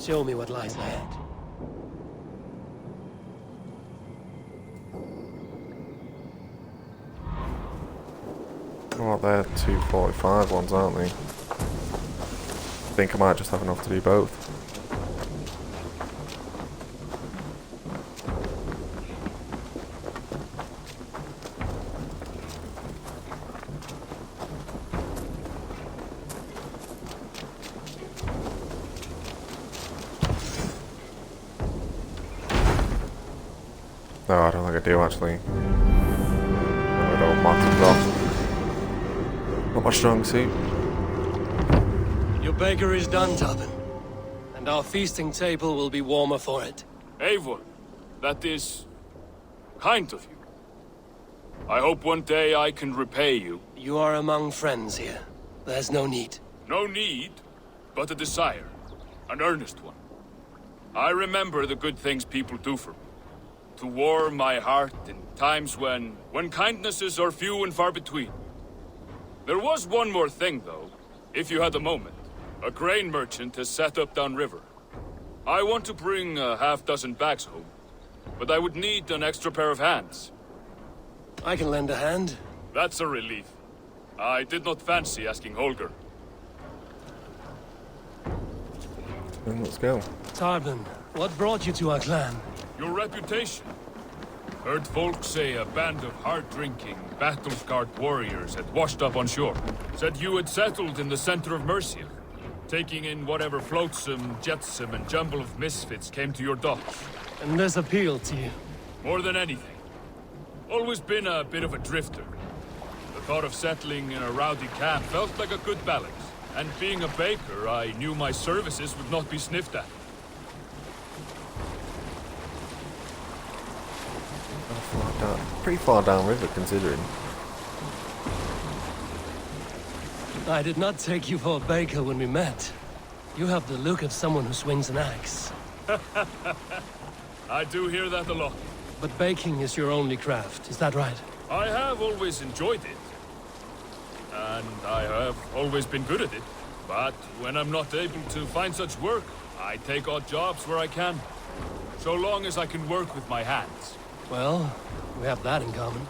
Show me what lies ahead. Oh, they're 245 ones, aren't they? I think I might just have enough to do both. No, I don't think I do actually. No, I don't matter off. Not my strong suit. Your baker is done, Tobin. And our feasting table will be warmer for it. Eivor, that is kind of you. I hope one day I can repay you. You are among friends here. There's no need. No need, but a desire. An earnest one. I remember the good things people do for me. To warm my heart in times when kindnesses are few and far between. There was one more thing, though, if you had a moment. A grain merchant has set up downriver. I want to bring a half-dozen bags home, but I would need an extra pair of hands. I can lend a hand. That's a relief. I did not fancy asking Holger. Then let's go. Tarbin, what brought you to our clan? Your reputation. Heard folk say a band of hard-drinking, battle-scarred warriors had washed up on shore. Said you had settled in the center of Mercia, taking in whatever flotsam, jetsam, and jumble of misfits came to your docks. And this appealed to you? More than anything. Always been a bit of a drifter. The thought of settling in a rowdy camp felt like a good balance. And being a baker, I knew my services would not be sniffed at. Pretty far downriver, considering. I did not take you for a baker when we met. You have the look of someone who swings an axe. I do hear that a lot. But baking is your only craft, is that right? I have always enjoyed it. And I have always been good at it. But when I'm not able to find such work, I take odd jobs where I can. So long as I can work with my hands. Well, we have that in common.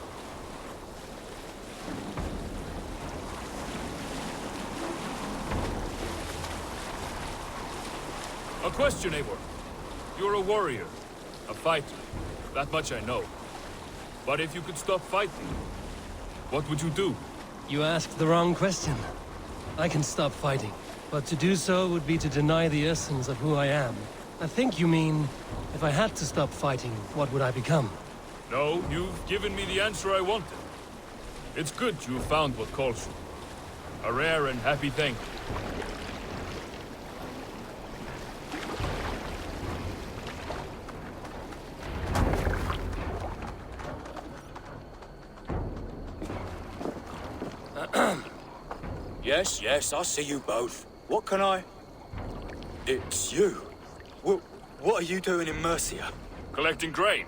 A question, Eivor. You're a warrior, a fighter. That much I know. But if you could stop fighting, what would you do? You asked the wrong question. I can stop fighting, but to do so would be to deny the essence of who I am. I think you mean, if I had to stop fighting, what would I become? No, you've given me the answer I wanted. It's good you found what calls you. A rare and happy thing. Yes, I see you both. What can I... It's you. What are you doing in Mercia? Collecting grain.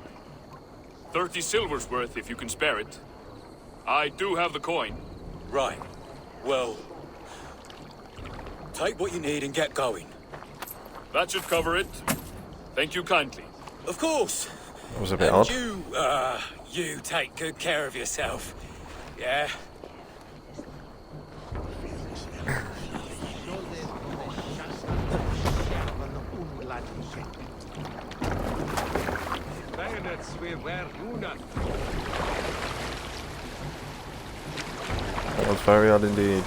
30 silver's worth if you can spare it. I do have the coin. Right. Well... take what you need and get going. That should cover it. Thank you kindly. Of course. That was a bit And odd. you take good care of yourself. Yeah? That was very odd indeed.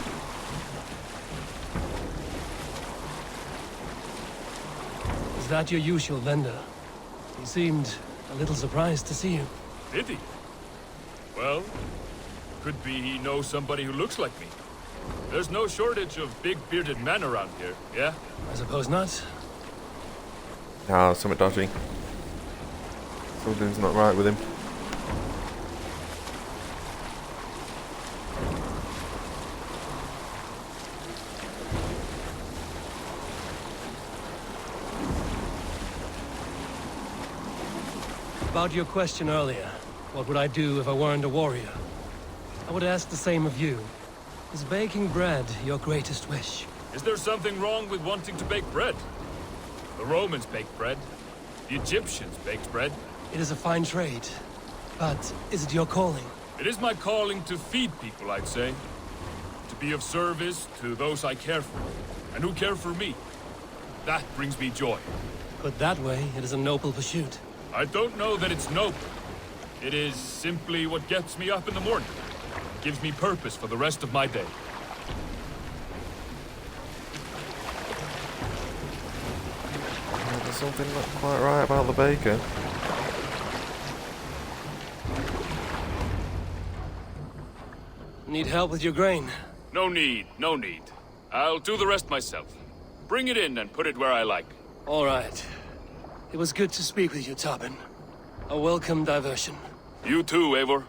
Is that your usual vendor? He seemed a little surprised to see you. Did he? Well, could be he knows somebody who looks like me. There's no shortage of big bearded men around here, yeah? I suppose not. Ah, something dodgy. Something's not right with him. About your question earlier, what would I do if I weren't a warrior? I would ask the same of you. Is baking bread your greatest wish? Is there something wrong with wanting to bake bread? The Romans baked bread. The Egyptians baked bread. It is a fine trade. But is it your calling? It is my calling to feed people, I'd say. To be of service to those I care for, and who care for me. That brings me joy. Put that way, it is a noble pursuit. I don't know that it's noble. It is simply what gets me up in the morning. Gives me purpose for the rest of my day. There's something not quite right about the baker. Need help with your grain? No need, no need. I'll do the rest myself. Bring it in and put it where I like. All right. It was good to speak with you, Tobin. A welcome diversion. You too, Eivor.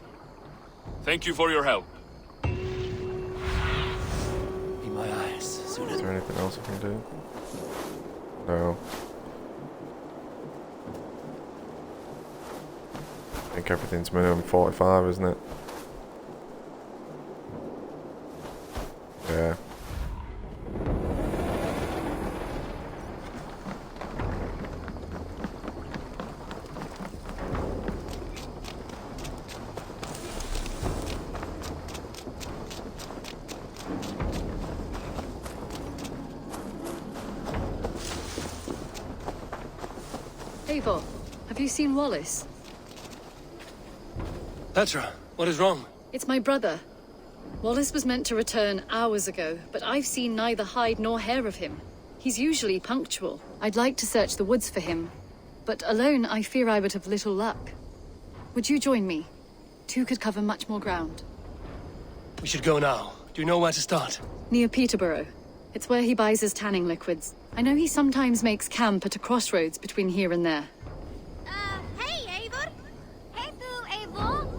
Thank you for your help. Be my eyes soon Is as... there anything else I can do? No. I think everything's minimum 45, isn't it? Yeah. Eivor, have you seen Wallace? Petra, what is wrong? It's my brother. Wallace was meant to return hours ago, but I've seen neither hide nor hair of him. He's usually punctual. I'd like to search the woods for him, but alone I fear I would have little luck. Would you join me? Two could cover much more ground. We should go now. Do you know where to start? Near Peterborough. It's where he buys his tanning liquids. I know he sometimes makes camp at a crossroads between here and there. Hey, Eivor! Hey, du, Eivor!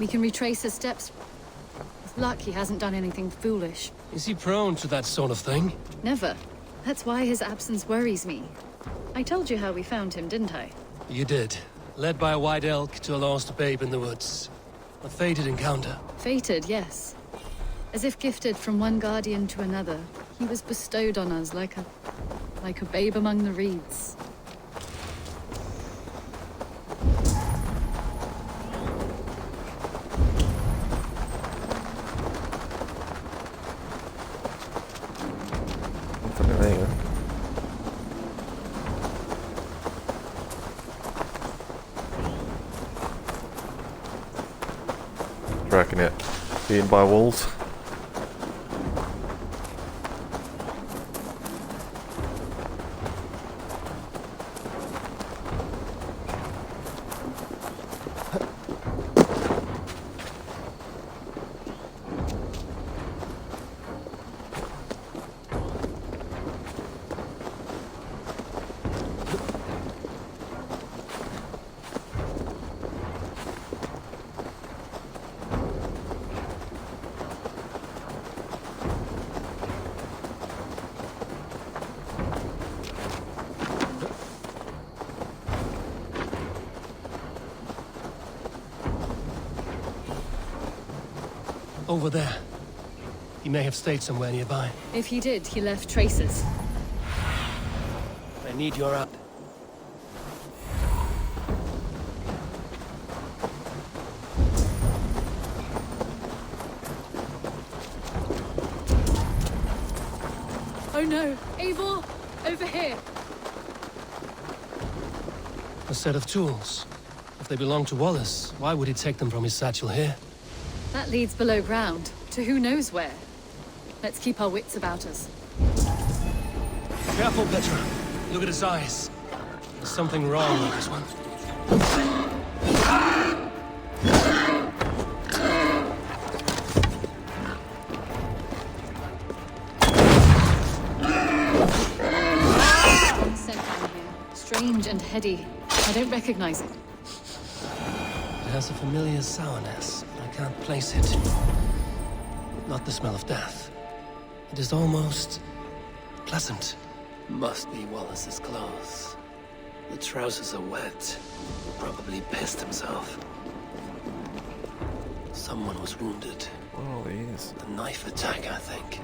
We can retrace his steps. With luck, he hasn't done anything foolish. Is he prone to that sort of thing? Never. That's why his absence worries me. I told you how we found him, didn't I? You did. Led by a white elk to a lost babe in the woods. A fated encounter. Fated, yes. As if gifted from one guardian to another, he was bestowed on us like a babe among the reeds. Nothing in there. Reckon it eaten by wolves. Over there. He may have stayed somewhere nearby. If he did, he left traces. I need your help. Oh no! Eivor! Over here! A set of tools. If they belong to Wallace, why would he take them from his satchel here? That leads below ground, to who knows where. Let's keep our wits about us. Careful, Petra. Look at his eyes. There's something wrong with this one. heady. I don't recognize it. It has a familiar sourness, but I can't place it. Not the smell of death. It is almost pleasant. Must be Wallace's clothes. The trousers are wet. Probably pissed himself. Someone was wounded. Oh, he is. A knife attack, I think.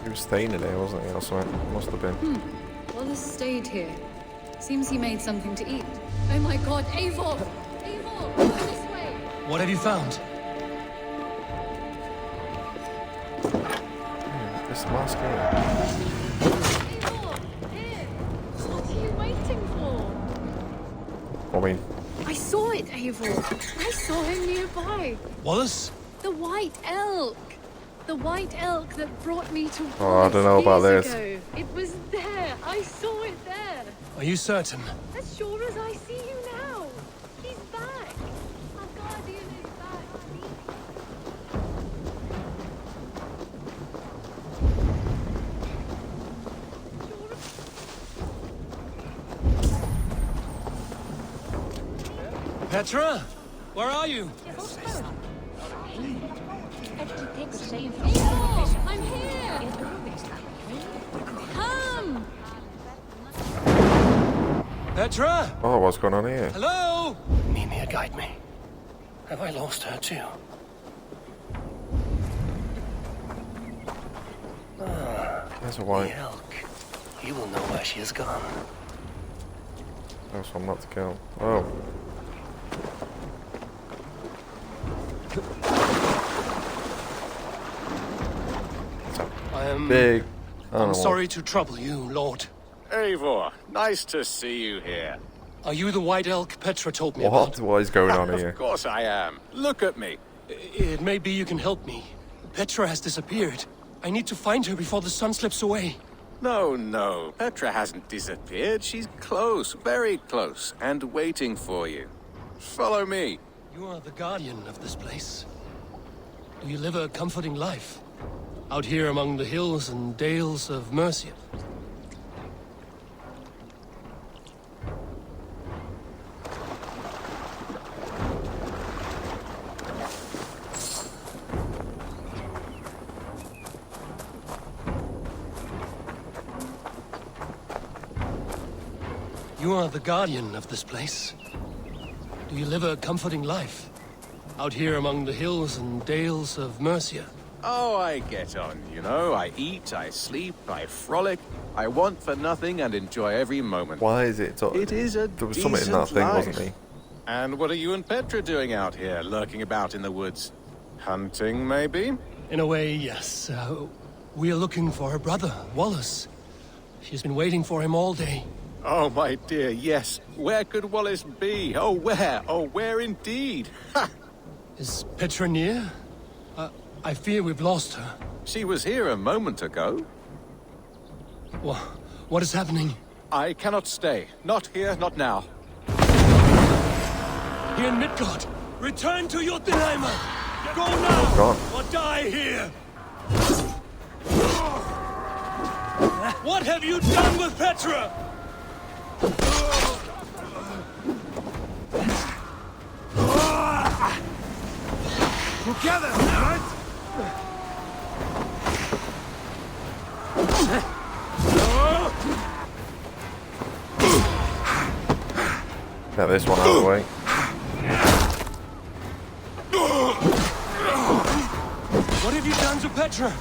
He was staying in there, wasn't he, or something? Must have been. Wallace stayed here. Seems he made something to eat. Oh my god, Eivor! Eivor, go this way! What have you found? This mask here. Eivor, here! What are you waiting for? I mean, I saw it, Eivor. I saw him nearby. Wallace? The white elk. The white elk that brought me to Wallace Oh, I don't know about years this. ago. It was there. I saw it there. Are you certain? As sure as I see you now. He's back. Our guardian is back. Petra? Where are you? Eivor, I'm here. Come. Petra? oh, what's going on here? Hello? Mimir, guide me. Have I lost her too? There's a The white. elk. He will know where she has gone. That's one not to kill. Oh. It's a I am... big I'm animal. sorry to trouble you, Lord. Eivor, nice to see you here. Are you the white elk Petra told me What? about? What is going on here? Of course I am. Look at me. It may be you can help me. Petra has disappeared. I need to find her before the sun slips away. No. Petra hasn't disappeared. She's close, very close, and waiting for you. Follow me. You are the guardian of this place. Do you live a comforting life? Out here among the hills and dales of Mercia? You are the guardian of this place. Do you live a comforting life? Out here among the hills and dales of Mercia? Oh, I get on, you know. I eat, I sleep, I frolic. I want for nothing and enjoy every moment. Why is it? It is a There was something in that decent thing, life. wasn't he? And what are you and Petra doing out here, lurking about in the woods? Hunting, maybe? In a way, yes. We are looking for her brother, Wallace. She's been waiting for him all day. Oh, my dear, yes. Where could Wallace be? Oh, where? Oh, where indeed? Ha! Is Petra near? I fear we've lost her. She was here a moment ago. What is happening? I cannot stay. Not here, not now. Here in Midgard! Return to Jotunheimer! Go now! God. Or die here! What have you done with Petra? Together, right? Get this one out of the way. What have you done to Petra?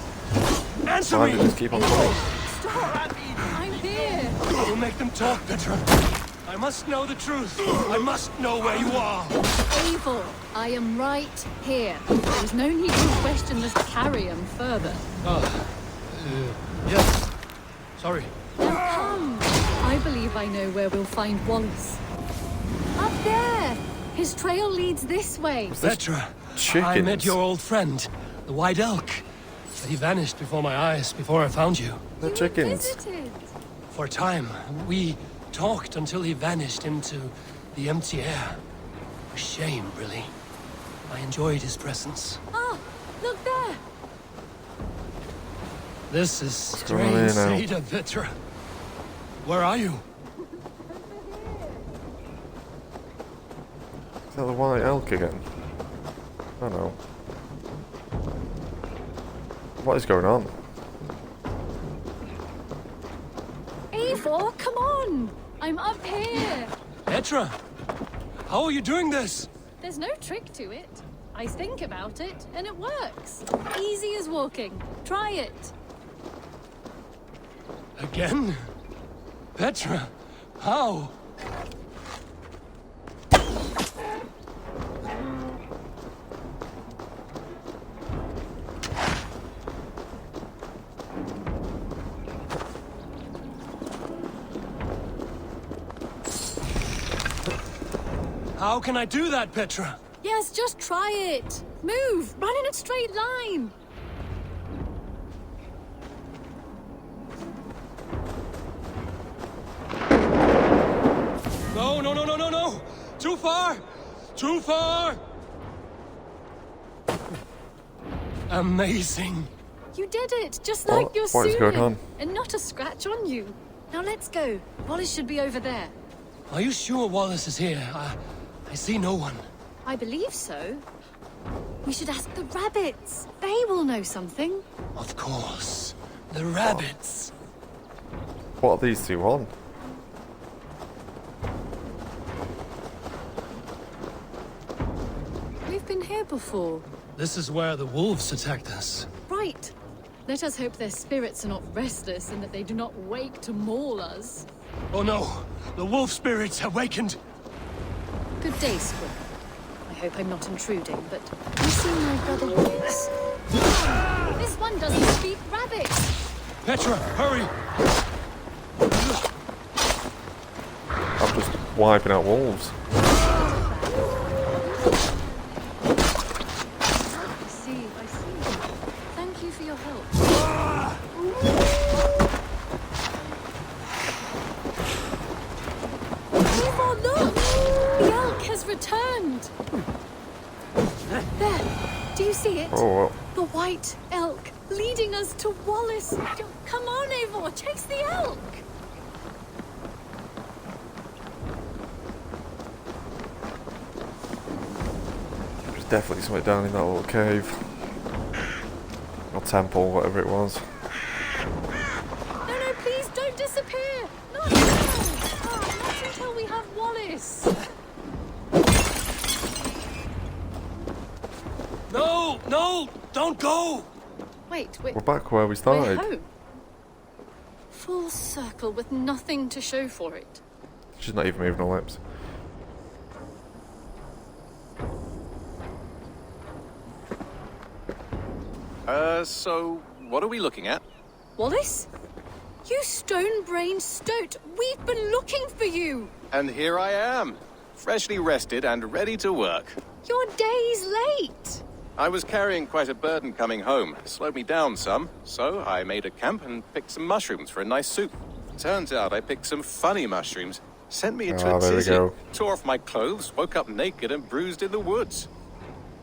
Answer Why me! did it just keep on coming? Stop! I'm here. We'll make them talk, Petra. I must know the truth. I must know where you are. Eivor, I am right here. There's no need to question this carrion further. Yes. Sorry. Now come. I believe I know where we'll find Wallace. Up there! His trail leads this way. Petra, I Chickens. met your old friend, the white elk. But he vanished before my eyes, before I found you. The You were chickens. visited. For a time, we talked until he vanished into the empty air. A shame, really. I enjoyed his presence. Ah, look there! This is going on here strange, now? Ada Petra. Where are you? Is that the white elk again? Oh no. What is going on? Eivor, come on! I'm up here! Petra! How are you doing this? There's no trick to it. I think about it, and it works. Easy as walking. Try it. Again? Petra, how? How can I do that, Petra? Yes, just try it. Move! Run in a straight line! No, no, no, no, no, no! Too far! Too far! Amazing. You did it, just What? like you're What is going on? And not a scratch on you. Now let's go. Wallace should be over there. Are you sure Wallace is here? I see no one. I believe so. We should ask the rabbits. They will know something. Of course. The rabbits. What are these two on? We've been here before. This is where the wolves attacked us. Right. Let us hope their spirits are not restless and that they do not wake to maul us. Oh no! The wolf spirits have awakened! Good day, Squid. I hope I'm not intruding, but you see my brother Wallace? This one doesn't speak rabbit! Petra, hurry! I'm just wiping out wolves. I see. Thank you for your help. Eivor, look! The elk has returned! There! Do you see it? Oh, The white elk leading us to Wallace. Come on, Eivor, chase the elk! there's definitely something down in that little cave. Or temple, whatever it was. No, please don't disappear! Not now! Oh, not until we have Wallace! No! No! Don't go! Wait. We're back where we We're started. home. Full circle with nothing to show for it. She's not even moving her lips. So what are we looking at? Wallace? You stone-brained stoat! We've been looking for you! And here I am, freshly rested and ready to work. You're days late! I was carrying quite a burden coming home. Slowed me down some, so I made a camp and picked some mushrooms for a nice soup. Turns out I picked some funny mushrooms. Sent me into a there we tizzy. go. Tore off my clothes, woke up naked and bruised in the woods.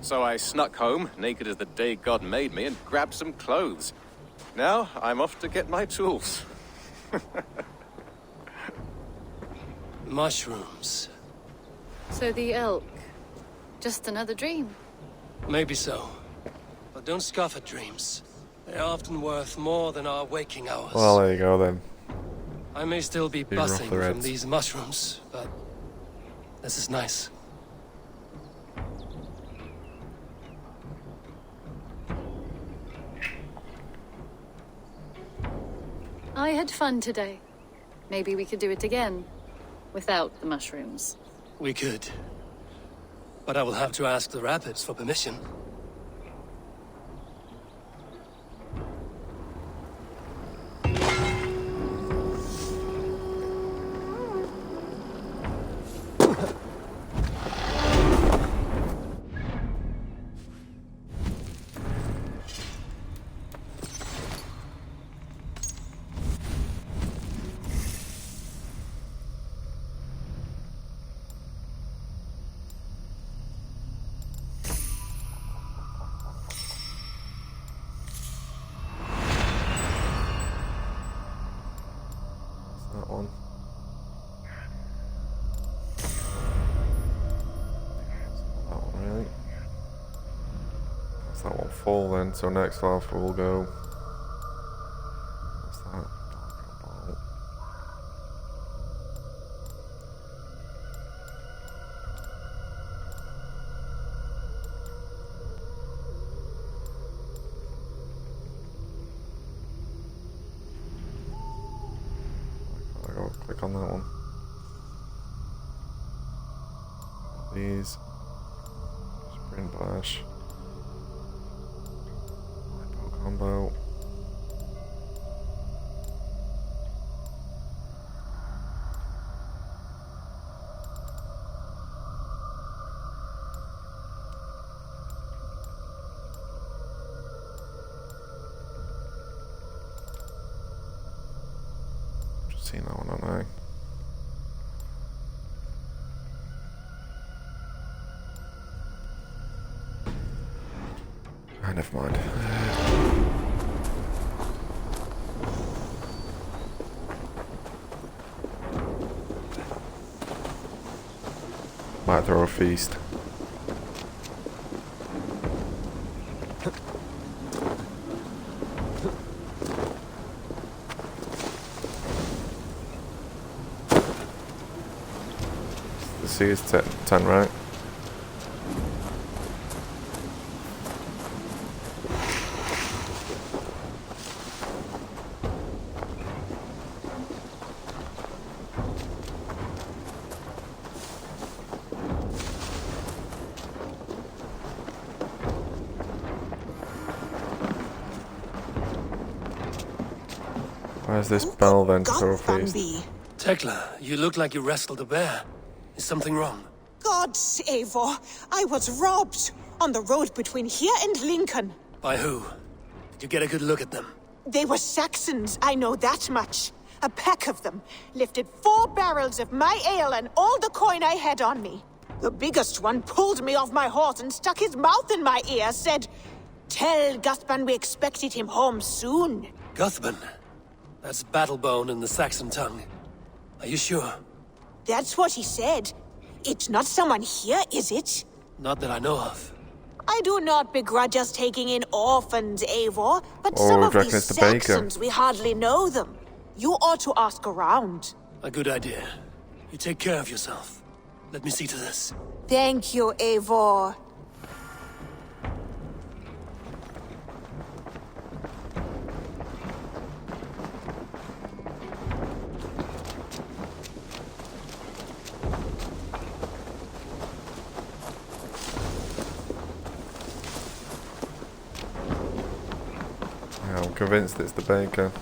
So I snuck home, naked as the day God made me, and grabbed some clothes. Now I'm off to get my tools. Mushrooms. So the elk. Just another dream. Maybe so. But don't scoff at dreams. They're often worth more than our waking hours. Well, there you go then. I may still be Be rough buzzing the from reds. these mushrooms, but this is nice. I had fun today. Maybe we could do it again. Without the mushrooms. We could. But I will have to ask the rabbits for permission. That one. That one, really. That's that one full then, so next after we'll go. What's that? Ball. I gotta click on that one. These. Sprint bash. Hypo combo. Just seen that one, haven't I? Ah, never mind. Might throw a feast. The C is 10, right? Where's this bell then to throw a feast? Tekla, you look like you wrestled a bear. Is something wrong? Gods, Eivor, I was robbed on the road between here and Lincoln. By who? Did you get a good look at them? They were Saxons, I know that much. A pack of them lifted 4 barrels of my ale and all the coin I had on me. The biggest one pulled me off my horse and stuck his mouth in my ear, said, "Tell Guthban we expected him home soon." Guthban? That's Battlebone in the Saxon tongue. Are you sure? That's what he said. It's not someone here, is it? Not that I know of. I do not begrudge us taking in orphans, Eivor, but Oh, some of reckon these it's the baker. Saxons, we hardly know them. You ought to ask around. A good idea. You take care of yourself. Let me see to this. Thank you, Eivor. Yeah, I'm convinced it's the baker.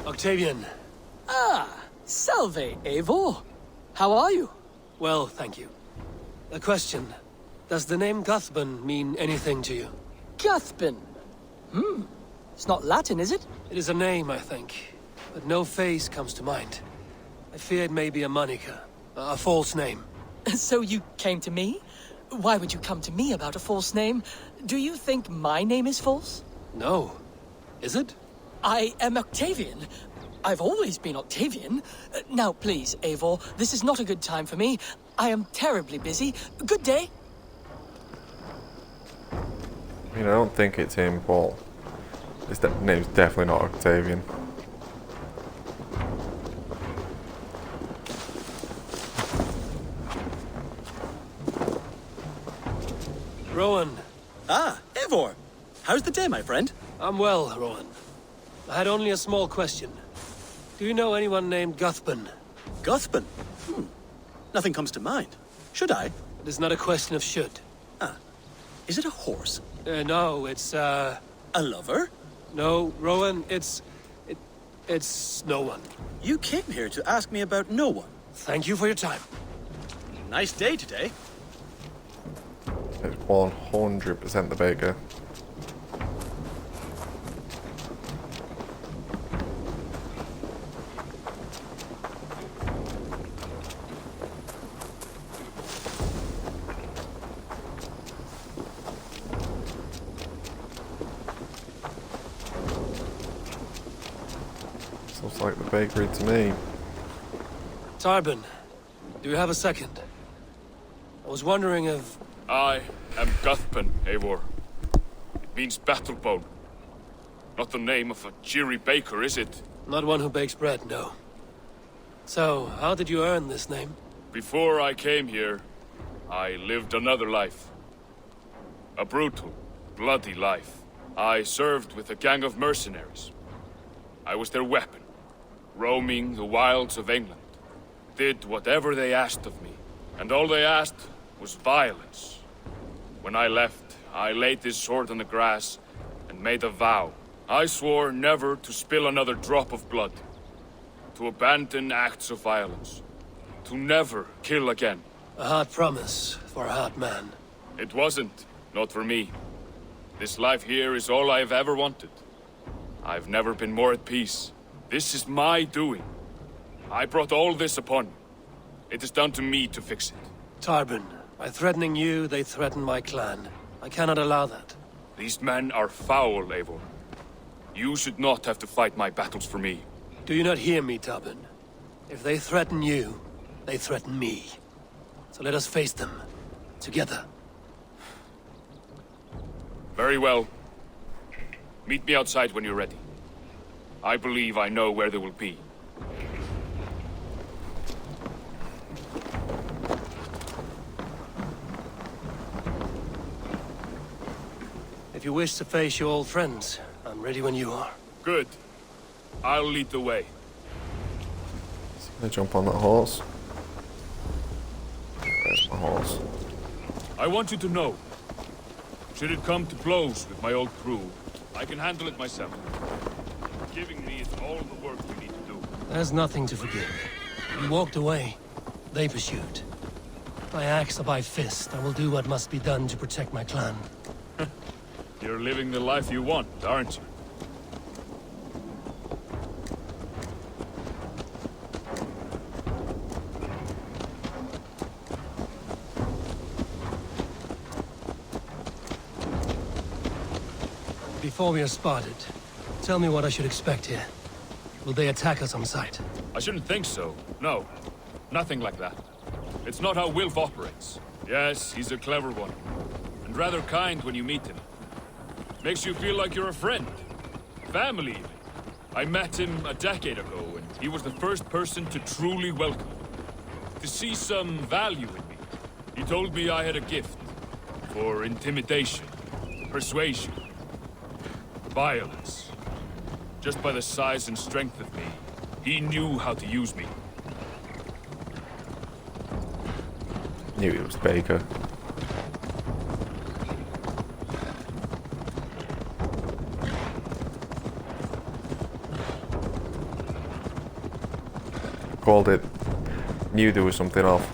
Octavian. Salve, Eivor. How are you? Well, thank you. A question. Does the name Guthban mean anything to you? Guthban. It's not Latin, is it? It is a name, I think. But no face comes to mind. I fear it may be a moniker. A false name. So you came to me? Why would you come to me about a false name? Do you think my name is false? No. Is it? I am Octavian. I've always been Octavian. Now, please, Eivor, this is not a good time for me. I am terribly busy. Good day. I mean, I don't think it's him, Paul. His name's definitely not Octavian. Rowan. Ah, Eivor. How's the day, my friend? I'm well, Rowan. I had only a small question. Do you know anyone named Guthban? Guthban? Nothing comes to mind. Should I? It is not a question of should. Is it a horse? No, it's, A lover? No, Rowan, it's no one. You came here to ask me about no one. Thank you for your time. Nice day today. It's 100% the baker. Looks like the bakery to me. Tarbin, do you have a second? I was wondering if... I am Guthpen, Eivor. It means battlebone. Not the name of a cheery baker, is it? Not one who bakes bread, no. So, how did you earn this name? Before I came here, I lived another life. A brutal, bloody life. I served with a gang of mercenaries. I was their weapon, roaming the wilds of England. Did whatever they asked of me, and all they asked was violence. When I left, I laid this sword on the grass and made a vow. I swore never to spill another drop of blood, to abandon acts of violence, to never kill again. A hard promise for a hard man. It wasn't, not for me. This life here is all I've ever wanted. I've never been more at peace. This is my doing. I brought all this upon me. It is down to me to fix it. Tarbin, by threatening you, they threaten my clan. I cannot allow that. These men are foul, Eivor. You should not have to fight my battles for me. Do you not hear me, Tarbin? If they threaten you, they threaten me. So let us face them. Together. Very well. Meet me outside when you're ready. I believe I know where they will be. If you wish to face your old friends, I'm ready when you are. Good. I'll lead the way. Gonna jump on that horse. Where's my horse? I want you to know, should it come to blows with my old crew, I can handle it myself. Forgiving me is all the work you need to do. There's nothing to forgive. You walked away. They pursued. By axe or by fist, I will do what must be done to protect my clan. You're living the life you want, aren't you? Before we are spotted, tell me what I should expect here. Will they attack us on sight? I shouldn't think so. No. Nothing like that. It's not how Wilf operates. Yes, he's a clever one. And rather kind when you meet him. Makes you feel like you're a friend. Family, even. I met him a decade ago, and he was the first person to truly welcome me. To see some value in me. He told me I had a gift. For intimidation. Persuasion. Violence. Just by the size and strength of me, he knew how to use me. Knew it was Baker. Called it. Knew there was something off.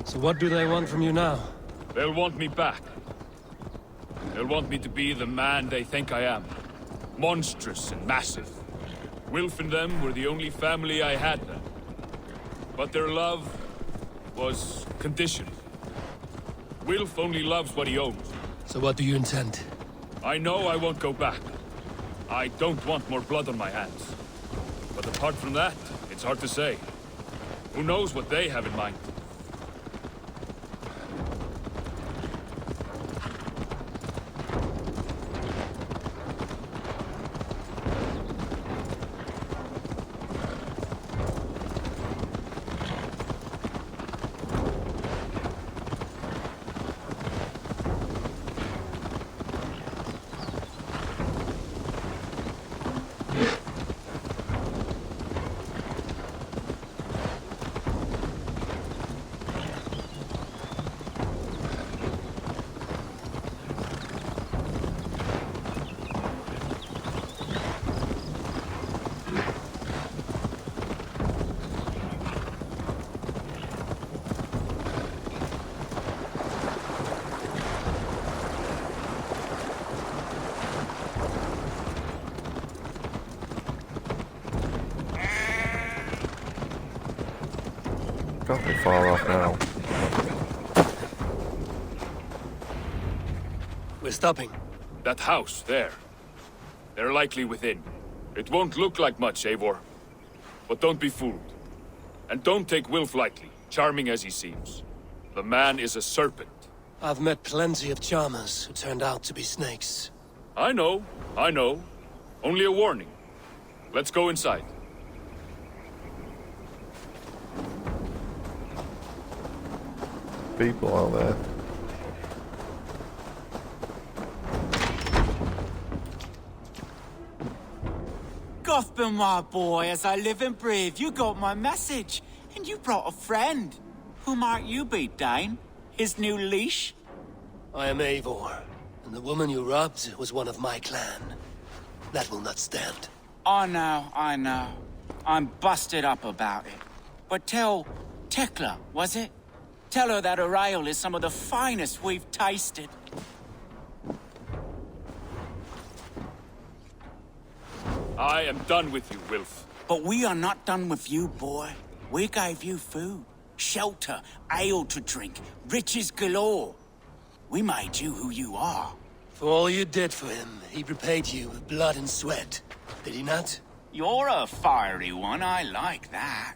So what do they want from you now? They'll want me back. They'll want me to be the man they think I am. Monstrous and massive. Wilf and them were the only family I had then. But their love was conditioned. Wilf only loves what he owns. So what do you intend? I know I won't go back. I don't want more blood on my hands. But apart from that, it's hard to say. Who knows what they have in mind? God, they're far off now. We're stopping. That house, there. They're likely within. It won't look like much, Eivor. But don't be fooled. And don't take Wilf lightly, charming as he seems. The man is a serpent. I've met plenty of charmers who turned out to be snakes. I know. Only a warning. Let's go inside. People out there. Gothbin, my boy, as I live and breathe, you got my message. And you brought a friend. Who might you be, Dane? His new leash? I am Eivor, and the woman you robbed was one of my clan. That will not stand. I know. I'm busted up about it. But tell Tekla, was it? Tell her that her ale is some of the finest we've tasted. I am done with you, Wilf. But we are not done with you, boy. We gave you food, shelter, ale to drink, riches galore. We made you who you are. For all you did for him, he repaid you with blood and sweat. Did he not? You're a fiery one, I like that.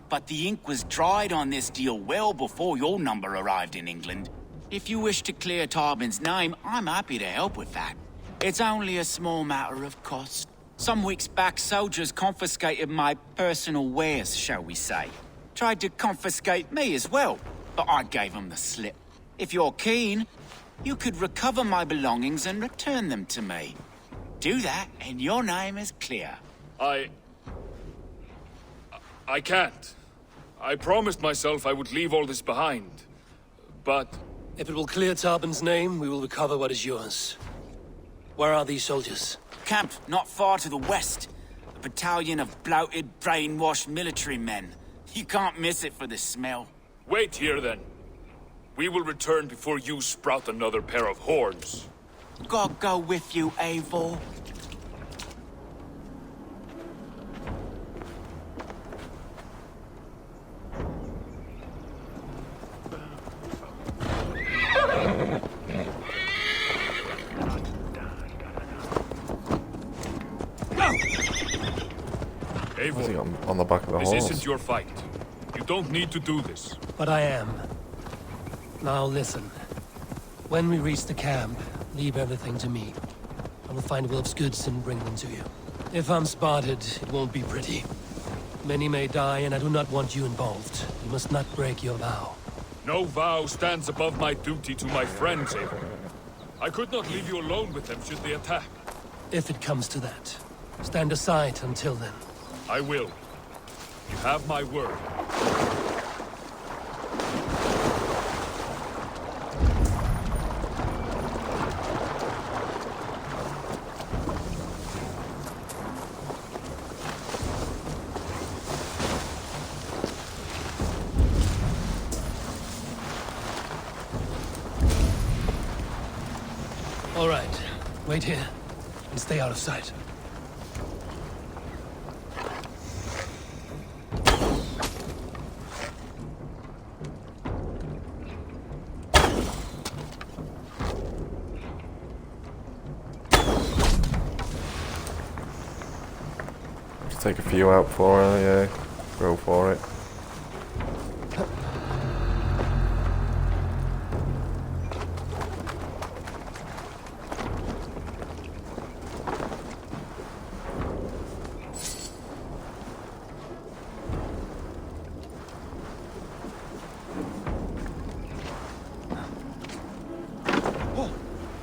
But the ink was dried on this deal well before your number arrived in England. If you wish to clear Tarbin's name, I'm happy to help with that. It's only a small matter of cost. Some weeks back, soldiers confiscated my personal wares, shall we say. Tried to confiscate me as well, but I gave them the slip. If you're keen, you could recover my belongings and return them to me. Do that, and your name is clear. I can't. I promised myself I would leave all this behind. But... If it will clear Tarbin's name, we will recover what is yours. Where are these soldiers? Camped not far to the west. A battalion of bloated, brainwashed military men. You can't miss it for the smell. Wait here, then. We will return before you sprout another pair of horns. God go with you, Eivor. Is he on the back of the This horse? isn't your fight. You don't need to do this. But I am. Now listen. When we reach the camp, leave everything to me. I will find Wilf's goods and bring them to you. If I'm spotted, it won't be pretty. Many may die, and I do not want you involved. You must not break your vow. No vow stands above my duty to my friends, Eivor. I could not leave you alone with them should they attack. If it comes to that. Stand aside until then. I will. You have my word. All right. Wait here and stay out of sight. Take a few out for her, yeah. Go for it.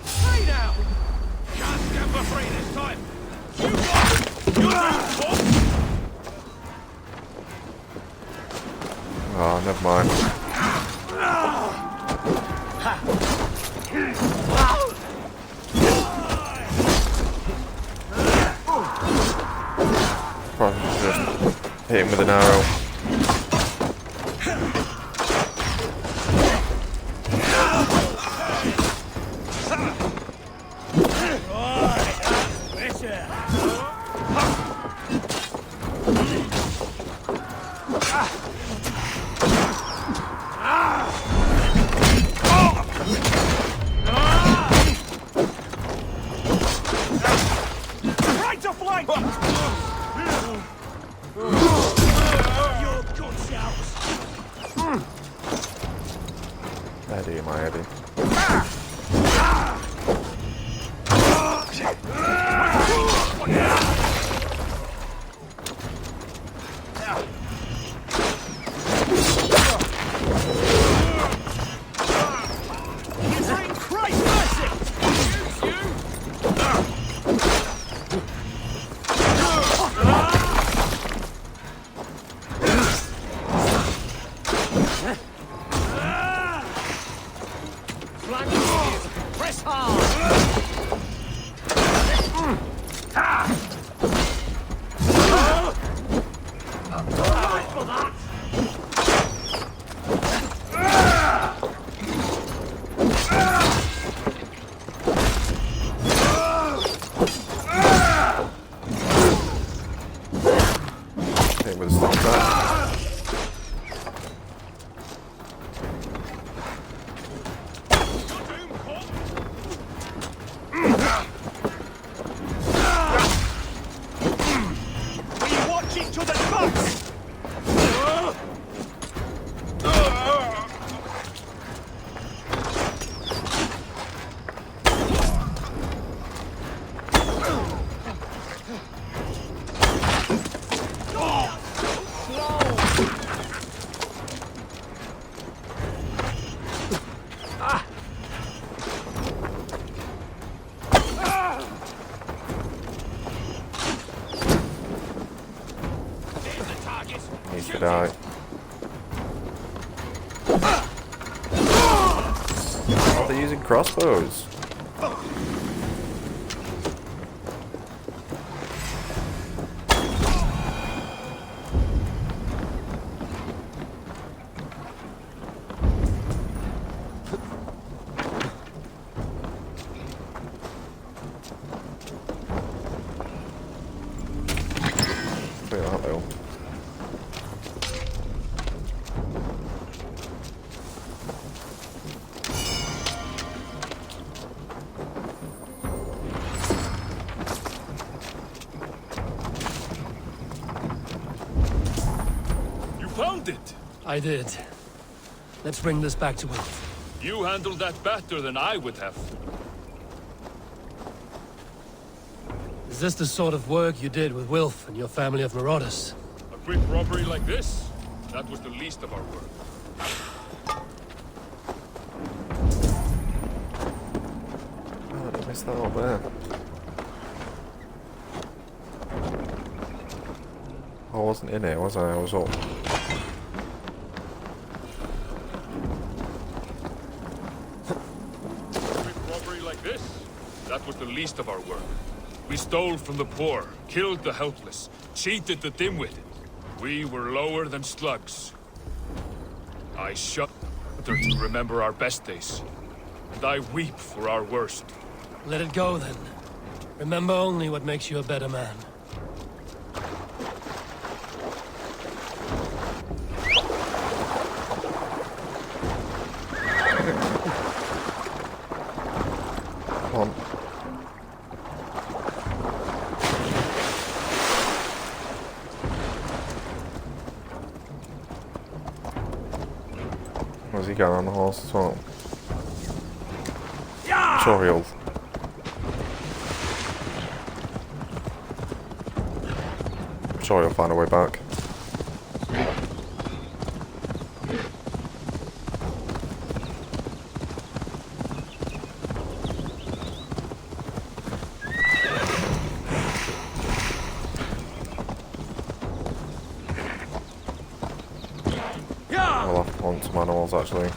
Free now! Can't stand for free this time! Oh, never mind. Probably just hit him with an arrow. my head in. It was like that. We watch each other's backs! Needs to die. Oh, they're using crossbows. Look at that though. You found it! I did. Let's bring this back to Wilf. You handled that better than I would have. Is this the sort of work you did with Wilf and your family of marauders? A quick robbery like this? That was the least of our work. Oh, I missed that up there. I wasn't in it, was I? I was up. A quick robbery like this? That was the least of our work. We stole from the poor, killed the helpless, cheated the dim-witted. We were lower than slugs. I shudder to remember our best days, and I weep for our worst. Let it go then. Remember only what makes you a better man. Come on. Where's he going on the horse as well? I'm sure he'll. I'm sure he'll find a way back. I'll have to hunt some animals actually.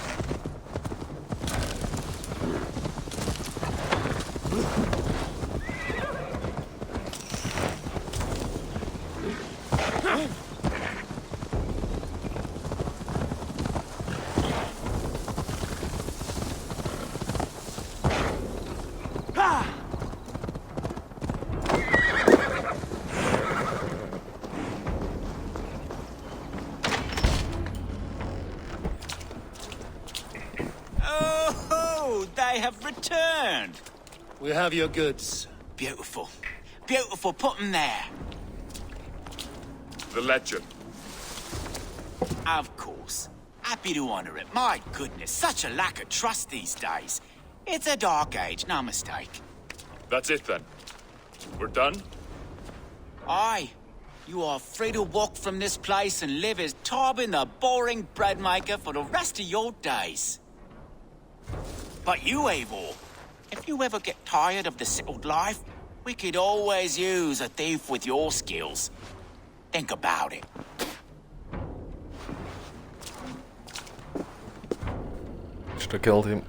Oh, they have returned. We have your goods. Beautiful. Beautiful, put them there. The legend. Of course. Happy to honor it. My goodness, such a lack of trust these days. It's a dark age, no mistake. That's it then. We're done? Aye. You are free to walk from this place and live as Tarbin the boring bread maker for the rest of your days. But you, Eivor, if you ever get tired of the settled life, we could always use a thief with your skills. Think about it. Should have killed him.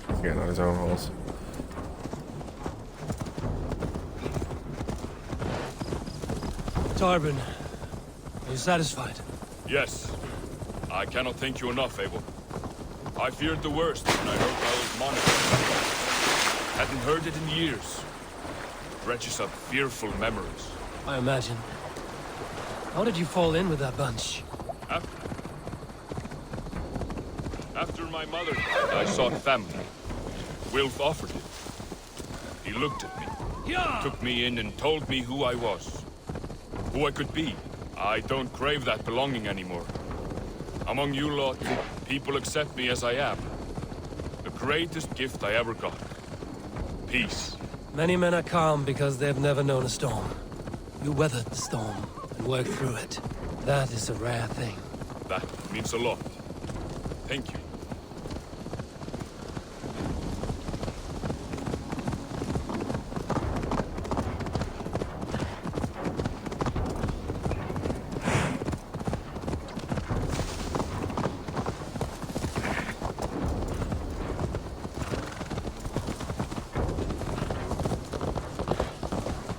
He's getting on his own horse. Tarbin, are you satisfied? Yes. I cannot thank you enough, Abel. I feared the worst when I heard Raoul's monitor. Hadn't heard it in years. It dredges up fearful memories. I imagine. How did you fall in with that bunch? After my mother died, I sought family. Wilf offered it. He looked at me, took me in and told me who I was. Who I could be. I don't crave that belonging anymore. Among you lot, people accept me as I am. The greatest gift I ever got. Peace. Many men are calm because they've never known a storm. You weathered the storm and worked through it. That is a rare thing. That means a lot. Thank you.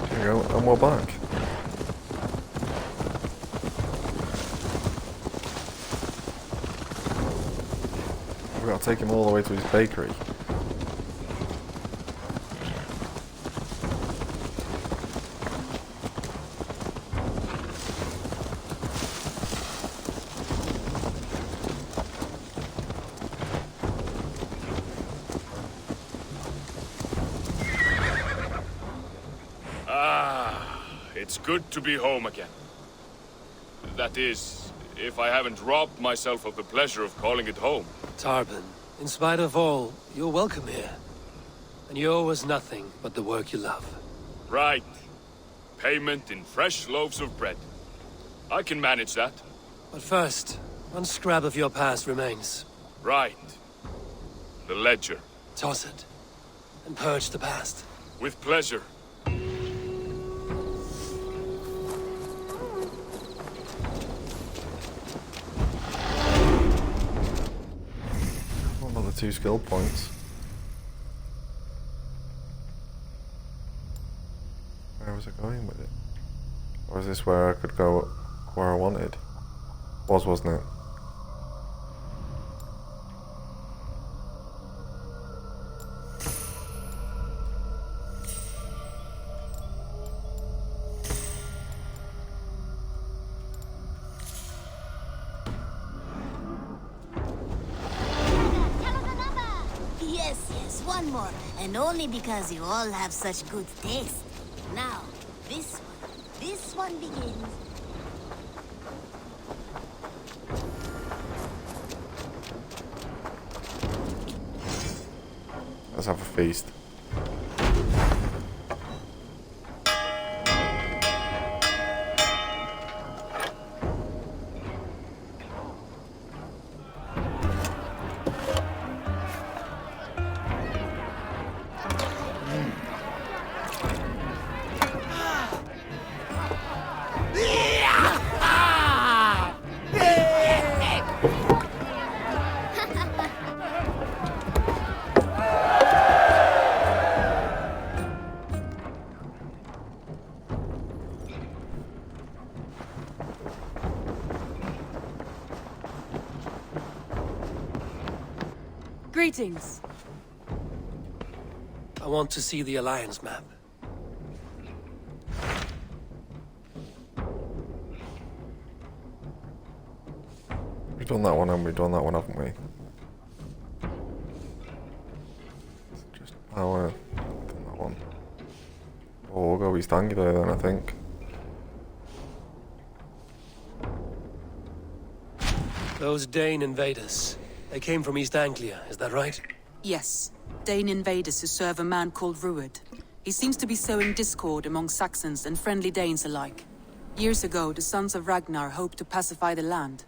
There you go, and we're back. We've got to take him all the way to his bakery. It's good to be home again. That is, if I haven't robbed myself of the pleasure of calling it home. Tarbin, in spite of all, you're welcome here. And you owe us nothing but the work you love. Right. Payment in fresh loaves of bread. I can manage that. But first, one scrap of your past remains. Right. The ledger. Toss it, and purge the past. With pleasure. What about the 2 skill points? Where was I going with it? Or is this where I could go where I wanted? Wasn't it? Yes, one more. And only because you all have such good taste. Now, this one begins. Let's have a feast. Greetings. I want to see the Alliance map. We've done that one and we've done that one, haven't we? Just power. Done that one. Oh, we'll go East Anglia then, I think. Those Dane invaders. They came from East Anglia, is that right? Yes. Dane invaders who serve a man called Rued. He seems to be sowing discord among Saxons and friendly Danes alike. Years ago, the sons of Ragnar hoped to pacify the land.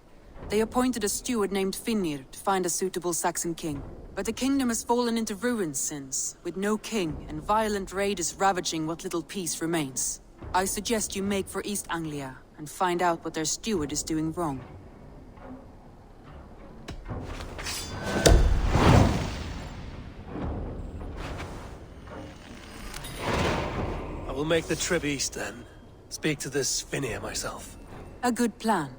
They appointed a steward named Finnir to find a suitable Saxon king. But the kingdom has fallen into ruins since, with no king and violent raiders ravaging what little peace remains. I suggest you make for East Anglia and find out what their steward is doing wrong. I will make the trip east then. Speak to this Finnir myself. A good plan.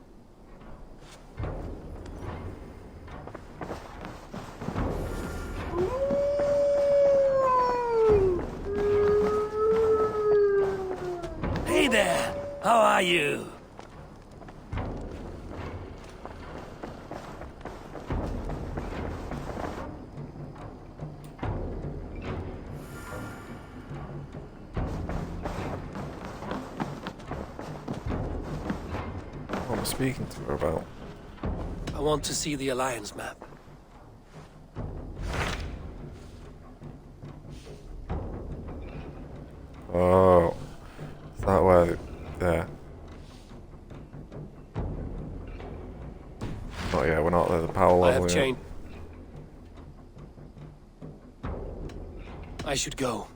Hey there! How are you? What am I speaking to her about? I want to see the Alliance map. Oh. Is that where... there? Oh yeah, we're not at the power level I have yet. changed. I should go.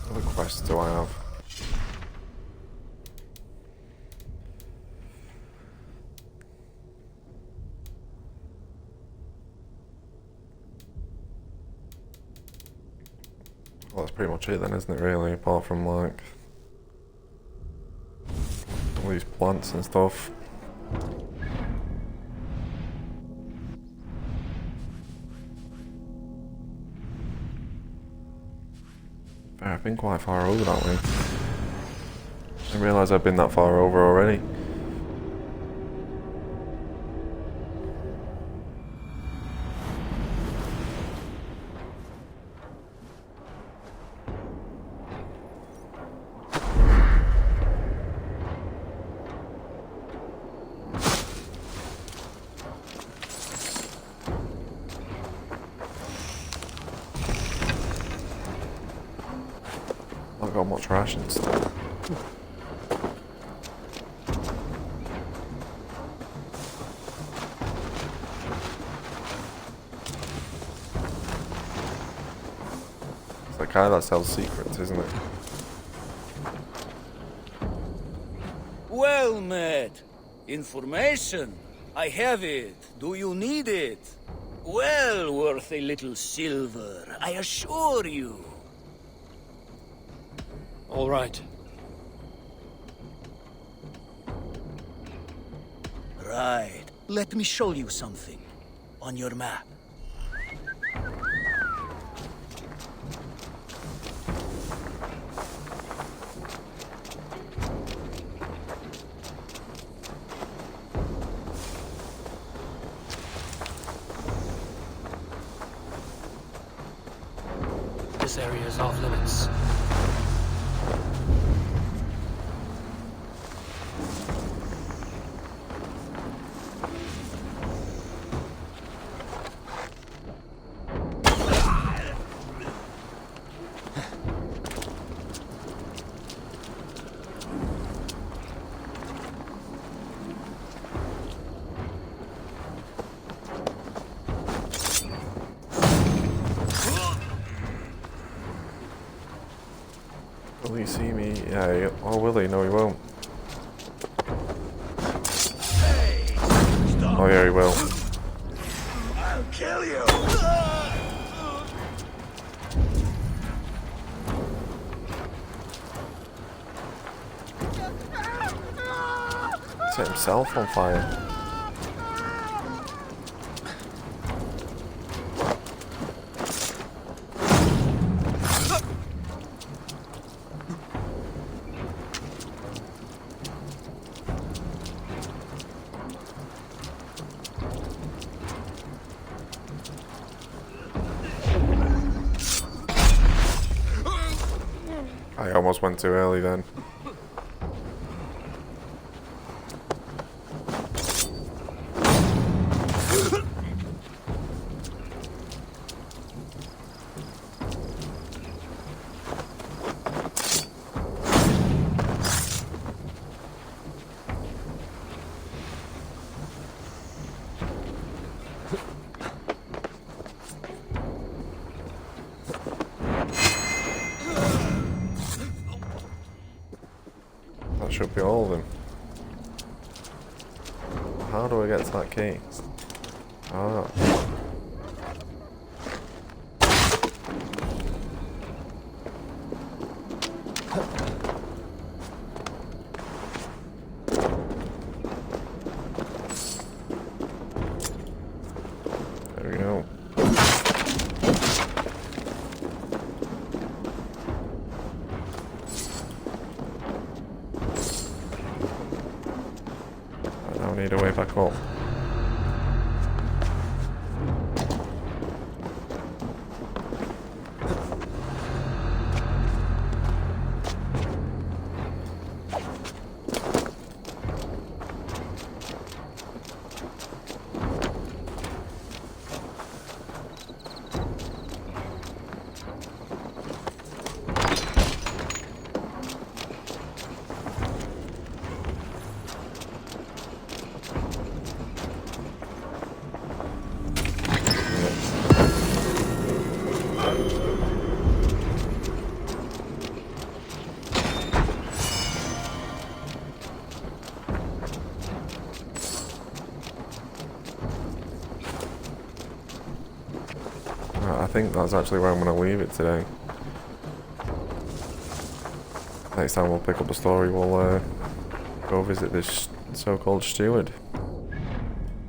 What other quests do I have? Well, that's pretty much it then, isn't it, really? Apart from, like, all these plants and stuff. Fair, I've been quite far over that way. I didn't realise I'd been that far over already. Not got much rations. It's the guy that sells secrets, isn't it? Well met. Information. I have it. Do you need it? Well worth a little silver, I assure you. All right. Right. Let me show you something. On your map. This area is off limits. Will he see me? Yeah, or will he? No, he won't. Oh yeah, he will. I'll kill you. Set himself on fire. almost went too early then. That should be all of them. How do I get to that key? Ah. There we go. I now need a way back up. I think that's actually where I'm going to leave it today. Next time we'll pick up the story, we'll go visit this so-called steward.